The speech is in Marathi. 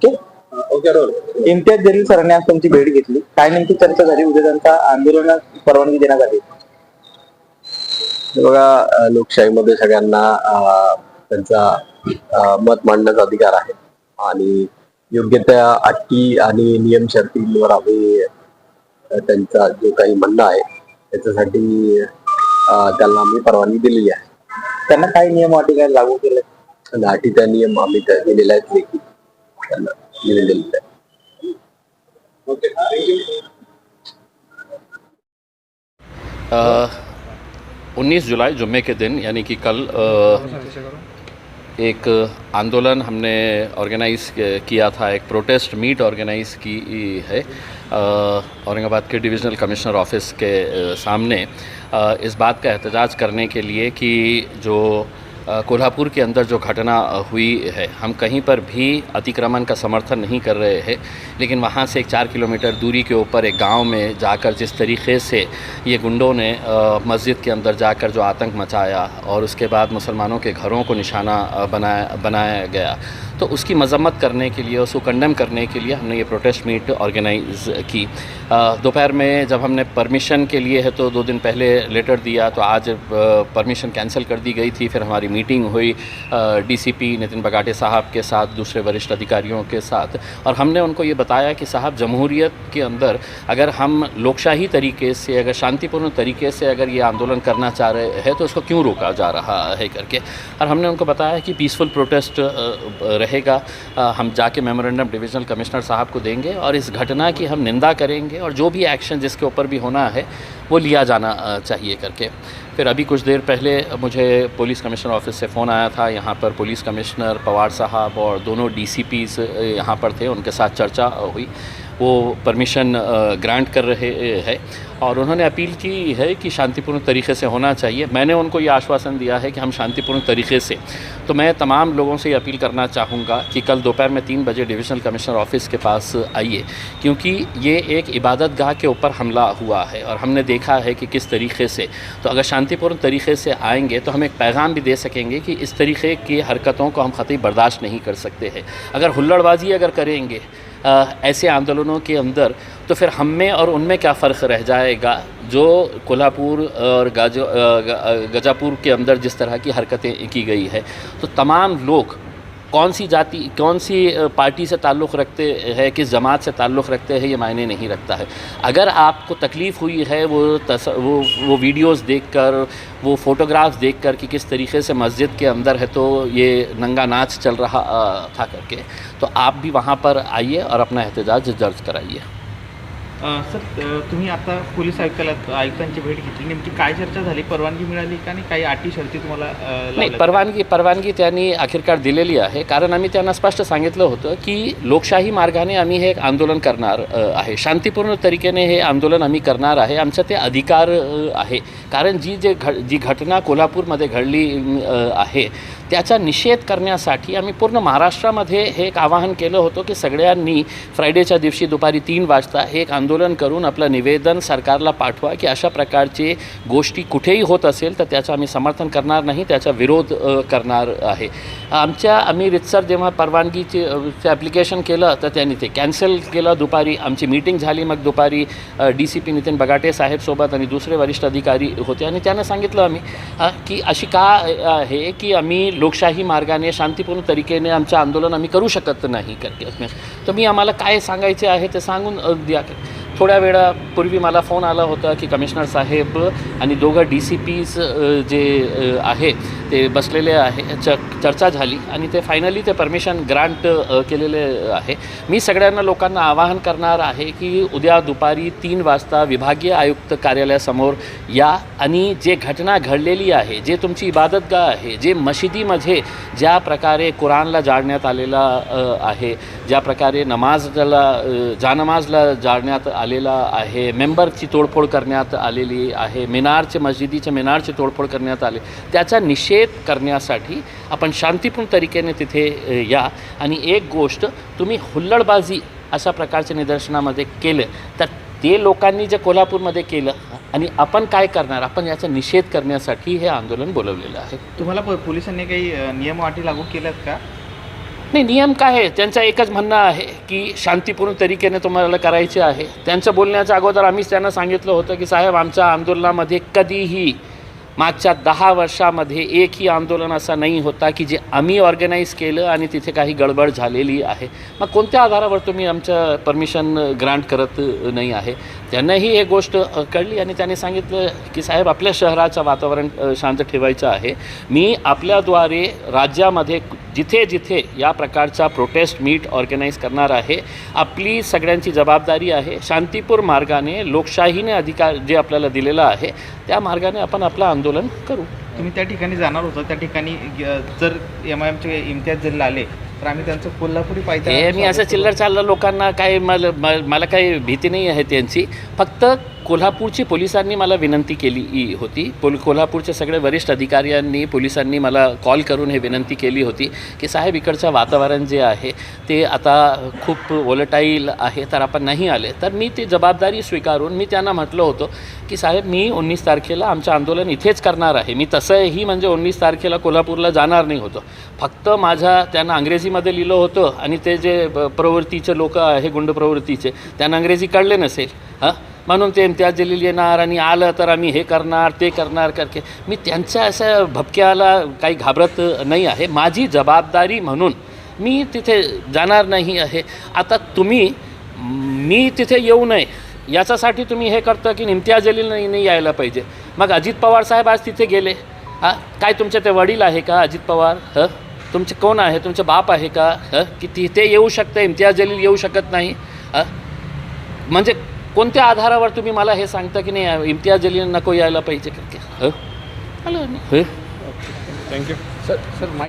Okay okay role Imtiaz Jaleel सरांनी आज तुमची भेट घेतली, काय नेमकी चर्चा झाली? उद्या त्यांचा आंदोलनात परवानगी देण्यात आली. बघा, लोकशाहीमध्ये सगळ्यांना त्यांचा मत मांडण्याचा अधिकार आहे आणि योग्य त्या अटी आणि नियम शर्तींवर आम्ही त्यांचा जो काही म्हणणं आहे त्याच्यासाठी त्यांना आम्ही परवानगी दिलेली आहे. त्यांना काही नियम अटी काय लागू केले? अटी त्या नियम आम्ही दिलेले आहेत लेखी त्यांना दिलेले आहे. ओके, 19 जुलाई जुम्मे के दिन यानी कि कल एक आंदोलन हमने ऑर्गेनाइज़ किया था, एक प्रोटेस्ट मीट ऑर्गेनाइज़ की है औरंगाबाद के डिविजनल कमिश्नर ऑफिस के सामने, इस बात का एहतजाज करने के लिए कि जो कोल्हापुर के अंदर जो घटना हुई है, हम कहीं पर भी अतिक्रमण का समर्थन नहीं कर रहे हैं, लेकिन वहाँ से एक 4 किलोमीटर दूरी के ऊपर एक गांव में जाकर जिस तरीक़े से ये गुंडों ने मस्जिद के अंदर जाकर जो आतंक मचाया और उसके बाद मुसलमानों के घरों को निशाना बनाया गया, तो उसकी मजम्मत करने के लिए, उसको कंडेम करने के लिए हमने ये प्रोटेस्ट मीट ऑर्गेनाइज़ की. दोपहर में जब हमने परमिशन के लिए है तो 2 दिन पहले लेटर दिया, तो आज परमिशन कैंसिल कर दी गई थी. फिर हमारी मीटिंग हुई डीसीपी नितिन बगाटे साहब के साथ, दूसरे वरिष्ठ अधिकारियों के साथ, और हमने उनको ये बताया कि साहब, जमहूरियत के अंदर अगर हम लोकशाही तरीके से, अगर शांतिपूर्ण तरीके से अगर ये आंदोलन करना चाह रहे हैं तो उसको क्यों रोका जा रहा है करके. और हमने उनको बताया कि पीसफुल प्रोटेस्ट रहेगा, हम जाके मेमोरेंडम डिविजनल कमिश्नर साहब को देंगे और इस घटना की हम निंदा करेंगे और जो भी एक्शन जिसके ऊपर भी होना है वो लिया जाना चाहिए करके. फिर अभी कुछ देर पहले मुझे पुलिस कमिश्नर ऑफिस से फ़ोन आया था. यहाँ पर पुलिस कमिश्नर पवार साहब और दोनों डीसीपीज़ यहाँ पर थे, उनके साथ चर्चा हुई. वो परमिशन ग्रांट कर रहे हैं और उन्होंने अपील की है कि शांतिपूर्ण तरीके से होना चाहिए. मैंने उनको ये आश्वासन दिया है कि हम शांतिपूर्ण तरीके से, तो मैं तमाम लोगों से ये अपील करना चाहूँगा कि कल दोपहर में 3 बजे डिविजनल कमिश्नर ऑफिस के पास आइए, क्योंकि ये एक इबादत गाह के ऊपर हमला हुआ है और हमने देखा है कि किस तरीके से, तो अगर शांतिपूर्ण तरीके से आएंगे तो हम एक पैगाम भी दे सकेंगे कि इस तरीके की हरकतों को हम कतई बर्दाश्त नहीं कर सकते हैं. अगर हुल्लड़बाजी अगर करेंगे ऐसे आंदोलनों के अंदर, तो फिर हम में और उनमें क्या फ़र्क रह जाएगा जो कोल्हापुर और गजापुर के अंदर जिस तरह की हरकतें की गई है. तो तमाम लोग कौन सी जाति, कौन सी पार्टी से ताल्लुक़ रखते हैं, किस जमात से ताल्लुक़ रखते हैं, ये मायने नहीं रखता है. अगर आपको तकलीफ़ हुई है वो वीडियोज़ देखकर, वो फ़ोटोग्राफ्स देखकर कि किस तरीके से मस्जिद के अंदर है तो ये नंगा नाच चल रहा था करके, तो आप भी वहाँ पर आइए और अपना एहतजाज दर्ज कराइए. सर, तुम्ही आता पोलीस आयुक्तांची भेट घेतली, नेमकी काय चर्चा झाली? परवानगी मिळाली का? आणि काही अटी शर्ती तुम्हाला नाही, परवानगी त्यांनी अखेरकार दिलेली आहे. कारण आम्ही त्यांना स्पष्ट सांगितलं होतं की लोकशाही मार्गाने आम्ही हे एक आंदोलन करणार आहे, शांतिपूर्ण तरीकेने हे आंदोलन आम्ही करणार आहे, आमचं ते अधिकार आहे. कारण जी घटना कोल्हापूरमध्ये घडली आहे त्याचा निषेध करण्यासाठी आम्ही पूर्ण महाराष्ट्रामध्ये हे एक आवाहन केलं होतं की सगळ्यांनी फ्रायडेच्या दिवशी दुपारी 3 वाजता हे एक आंदोलन करून आपलं निवेदन सरकारला पाठवा की अशा प्रकारचे गोष्टी कुठेही होत असेल तर त्याचं आम्ही समर्थन करणार नाही, त्याचा विरोध करणार आहे. आम्ही रितसर जेव्हा परवानगीचे ॲप्लिकेशन केलं तर त्यांनी ते कॅन्सल केलं. दुपारी आमची मीटिंग झाली, मग दुपारी डीसीपी नितिन बगाटे साहेबसोबत आणि दुसरे वरिष्ठ अधिकारी होते आणि त्यांना सांगितलं आम्ही की अशी का आहे की आम्ही लोकशाही मार्गाने शांतिपूर्ण तरीकेने आमचं आंदोलन आम्ही करू शकत नाही करके. तर मी आम्हाला काय सांगायचे आहे ते सांगून द्या. थोड्या वेळापूर्वी मला फोन आला होता की कमिशनर साहेब आणि दोघं DCPs जे आहे ते बसलेले आहे, चर्चा झाली आणि ते फायनली ते परमिशन ग्रांट केलेले आहे. मी सगळ्यांना लोकांना आवाहन करणार आहे की उद्या दुपारी 3 वाजता विभागीय आयुक्त कार्यालयासमोर या आणि जे घटना घडलेली आहे, जे तुमची इबादतगाह आहे, जे मशिदीमध्ये ज्या प्रकारे कुराणला जाळण्यात आलेला आहे, ज्या प्रकारे जानमाजला जाळण्यात आलेला आहे, मेंबरची तोडफोड करण्यात आलेली आहे, मस्जिदीच्या मिनारची तोडफोड करण्यात आली, त्याचा निषेध करण्यासाठी आपण शांतिपूर्ण तरीकेने तिथे या. आणि एक गोष्ट, तुम्ही हुल्लडबाजी अशा प्रकारच्या निदर्शनामध्ये केलं तर ते लोकांनी जे कोल्हापूरमध्ये केलं आणि आपण काय करणार, आपण याचा निषेध करण्यासाठी हे आंदोलन बोलवलेलं आहे. तुम्हाला पोलिसांनी काही नियम अटी लागू केल्यात का? नाही, नियम काय आहे त्यांचं एकच म्हणणं आहे की शांतीपूर्ण तरीकेने तुम्हाला करायचे आहे. त्यांचं बोलण्याच्या अगोदर आम्हीच त्यांना सांगितलं होतं की साहेब, आमच्या आंदोलनामध्ये कधीही मागच्या 10 वर्षामध्ये एकही आंदोलन असा नाही होता की जे आम्ही ऑर्गनाईज केलं आणि तिथे काही गडबड झालेली आहे. मग कोणत्या आधारावर तुम्ही आमचं परमिशन ग्रांट करत नाही आहे? त्यांनाही हे गोष्ट कळली आणि त्याने सांगितलं की साहेब, आपल्या शहराचं वातावरण शांत ठेवायचं आहे. मी आपल्याद्वारे राज्यामध्ये जिथे जिथे या प्रकारचा प्रोटेस्ट मीट ऑर्गनाईज करणार आहे, आपली सगळ्यांची जबाबदारी आहे. शांतीपूर्ण मार्गाने लोकशाहीने अधिकार जे आपल्याला दिलेला आहे त्या मार्गाने आपण आपलं आंदोलन करू. तुम्ही त्या ठिकाणी जाणार होता, त्या ठिकाणी जर MIMचे इम्तियाज जलील आले तर आम्ही त्यांचं कोल्हापुरी पायथा हे मी असं चिल्लर चाललं लोकांना काय मला काही भीती नाही आहे त्यांची. फक्त कोल्हापूरची पोलिसांनी मला विनंती केली होती. कोल्हापूरचे सगळे वरिष्ठ अधिकाऱ्यांनी पोलिसांनी मला कॉल करून हे विनंती केली होती की साहेब, इकडचं वातावरण जे आहे ते आता खूप वोलटाईल आहे, तर आपण नाही आले. तर मी ती जबाबदारी स्वीकारून मी त्यांना म्हटलं होतं की साहेब, मी 19 तारखेला आमचं आंदोलन इथेच करणार आहे. मी तसंही म्हणजे 19 तारखेला कोल्हापूरला जाणार नाही होतो. फक्त त्यांना अंग्रेजीमध्ये लिहिलं होतं आणि ते जे प्रवृत्तीचे लोक आहे, गुंड प्रवृत्तीचे, त्यांना अंग्रेजी कळले नसेल म्हणून ते इम्तियाज जलील येणार आणि आलं तर आम्ही हे करणार ते करणार करके. मी त्यांच्या असं भपक्याला काही घाबरत नाही आहे. माझी जबाबदारी म्हणून मी तिथे जाणार नाही आहे. आता मी तिथे येऊ नये याच्यासाठी तुम्ही हे करता की इम्तियाज जलील नाही यायला पाहिजे. मग अजित पवार साहेब आज तिथे गेले. काय तुमचे ते वडील आहे का अजित पवार? तुमचे कोण आहे? तुमचे बाप आहे का? की तिथे येऊ शकतं, इम्तियाज जलील येऊ शकत नाही? म्हणजे कोणत्या आधारावर तुम्ही मला हे सांगता की नाही इम्तियाज जलील नको यायला पाहिजे? Thank you sir.